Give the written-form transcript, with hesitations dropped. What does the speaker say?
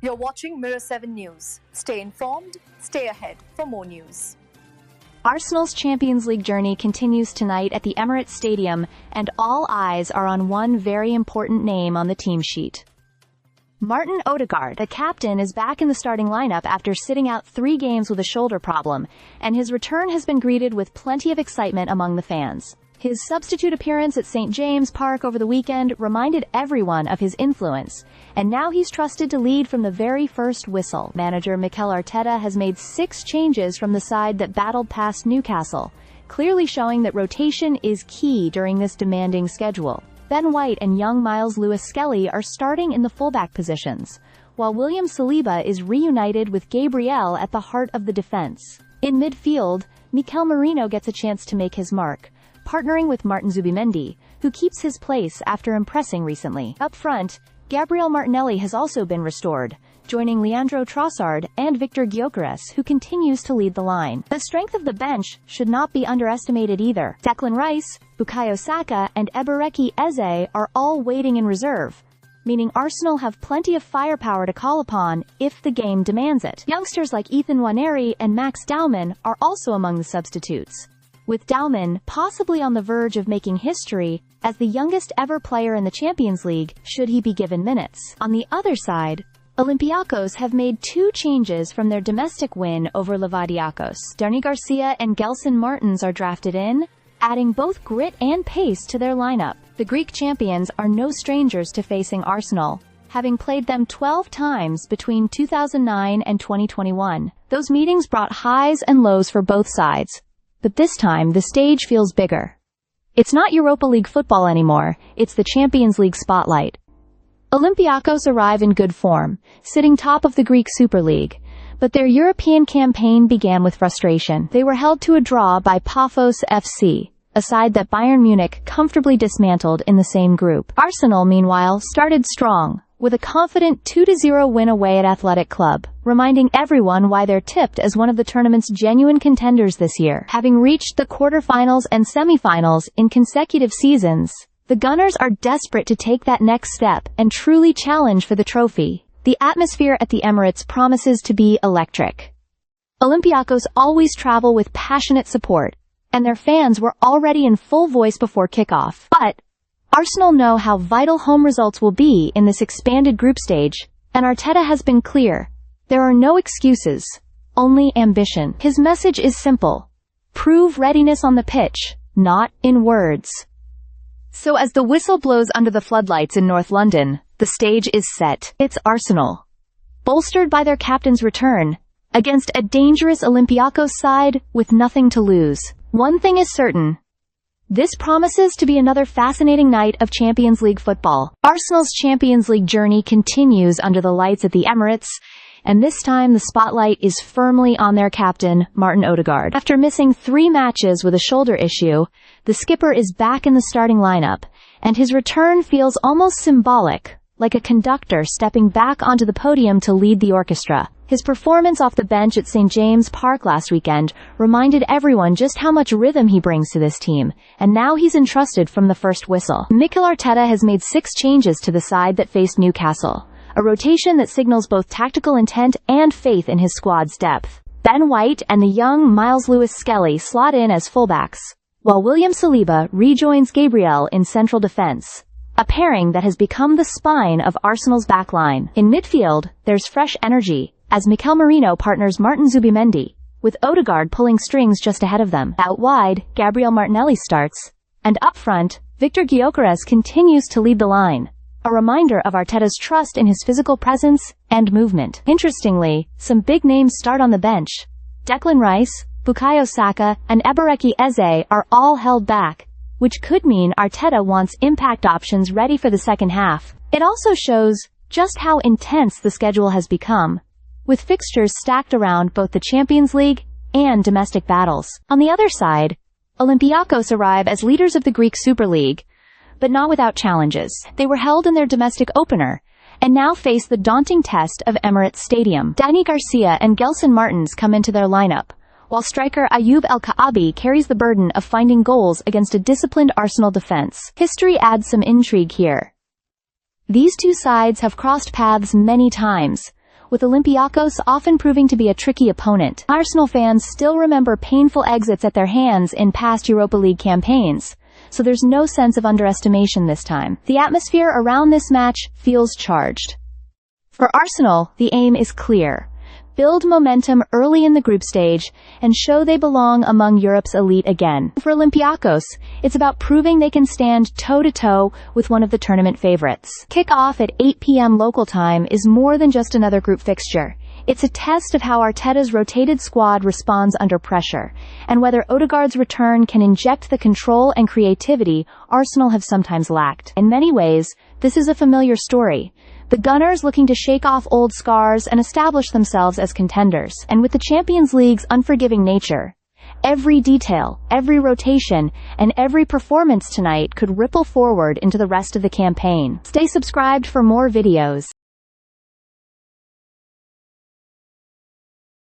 You're watching Mirror 7 News. Stay informed, stay ahead for more news. Arsenal's Champions League journey continues tonight at the Emirates Stadium, and all eyes are on one very important name on the team sheet. Martin Odegaard, the captain, is back in the starting lineup after sitting out 3 games with a shoulder problem, and his return has been greeted with plenty of excitement among the fans. His substitute appearance at St. James Park over the weekend reminded everyone of his influence, and now he's trusted to lead from the very first whistle. Manager Mikel Arteta has made 6 changes from the side that battled past Newcastle, clearly showing that rotation is key during this demanding schedule. Ben White and young Miles Lewis-Skelly are starting in the fullback positions, while William Saliba is reunited with Gabriel at the heart of the defense. In midfield, Mikel Merino gets a chance to make his mark, partnering with Martin Zubimendi, who keeps his place after impressing recently. Up front, Gabriel Martinelli has also been restored, joining Leandro Trossard and Victor Gyökeres, who continues to lead the line. The strength of the bench should not be underestimated either. Declan Rice, Bukayo Saka, and Ebereki Eze are all waiting in reserve, meaning Arsenal have plenty of firepower to call upon if the game demands it. Youngsters like Ethan Nwaneri and Max Daumann are also among the substitutes, with Daumann possibly on the verge of making history as the youngest ever player in the Champions League should he be given minutes. On the other side, Olympiacos have made 2 changes from their domestic win over Olympiacos. Dani Garcia and Gelson Martins are drafted in, adding both grit and pace to their lineup. The Greek champions are no strangers to facing Arsenal, having played them 12 times between 2009 and 2021. Those meetings brought highs and lows for both sides, but this time the stage feels bigger. It's not Europa League football anymore, it's the Champions League spotlight. Olympiacos arrive in good form, sitting top of the Greek Super League, but their European campaign began with frustration. They were held to a draw by Paphos FC, a side that Bayern Munich comfortably dismantled in the same group. Arsenal, meanwhile, started strong, with a confident 2-0 win away at Athletic Club, reminding everyone why they're tipped as one of the tournament's genuine contenders this year. Having reached the quarterfinals and semifinals in consecutive seasons, the Gunners are desperate to take that next step and truly challenge for the trophy. The atmosphere at the Emirates promises to be electric. Olympiacos always travel with passionate support, and their fans were already in full voice before kickoff. But Arsenal know how vital home results will be in this expanded group stage, and Arteta has been clear. There are no excuses, only ambition. His message is simple: prove readiness on the pitch, not in words. So as the whistle blows under the floodlights in North London, the stage is set. It's Arsenal, bolstered by their captain's return, against a dangerous Olympiacos side with nothing to lose. One thing is certain: this promises to be another fascinating night of Champions League football. Arsenal's Champions League journey continues under the lights at the Emirates, and this time the spotlight is firmly on their captain, Martin Odegaard. After missing 3 matches with a shoulder issue, the skipper is back in the starting lineup, and his return feels almost symbolic, like a conductor stepping back onto the podium to lead the orchestra. His performance off the bench at St. James Park last weekend reminded everyone just how much rhythm he brings to this team, and now he's entrusted from the first whistle. Mikel Arteta has made 6 changes to the side that faced Newcastle, a rotation that signals both tactical intent and faith in his squad's depth. Ben White and the young Miles Lewis-Skelly slot in as fullbacks, while William Saliba rejoins Gabriel in central defense, a pairing that has become the spine of Arsenal's backline. In midfield, there's fresh energy, as Mikel Merino partners Martin Zubimendi, with Odegaard pulling strings just ahead of them. Out wide, Gabriel Martinelli starts, and up front, Victor Gyökeres continues to lead the line, a reminder of Arteta's trust in his physical presence and movement. Interestingly, some big names start on the bench. Declan Rice, Bukayo Saka, and Ebereki Eze are all held back, which could mean Arteta wants impact options ready for the second half. It also shows just how intense the schedule has become, with fixtures stacked around both the Champions League and domestic battles. On the other side, Olympiacos arrive as leaders of the Greek Super League, but not without challenges. They were held in their domestic opener, and now face the daunting test of Emirates Stadium. Dani Garcia and Gelson Martins come into their lineup, while striker Ayoub El Kaabi carries the burden of finding goals against a disciplined Arsenal defense. History adds some intrigue here. These two sides have crossed paths many times, with Olympiacos often proving to be a tricky opponent. Arsenal fans still remember painful exits at their hands in past Europa League campaigns, so there's no sense of underestimation this time. The atmosphere around this match feels charged. For Arsenal, the aim is clear. Build momentum early in the group stage and show they belong among Europe's elite again. For Olympiacos, it's about proving they can stand toe-to-toe with one of the tournament favorites. Kick-off at 8 p.m. local time is more than just another group fixture. It's a test of how Arteta's rotated squad responds under pressure, and whether Odegaard's return can inject the control and creativity Arsenal have sometimes lacked. In many ways, this is a familiar story. The Gunners looking to shake off old scars and establish themselves as contenders. And with the Champions League's unforgiving nature, every detail, every rotation, and every performance tonight could ripple forward into the rest of the campaign. Stay subscribed for more videos.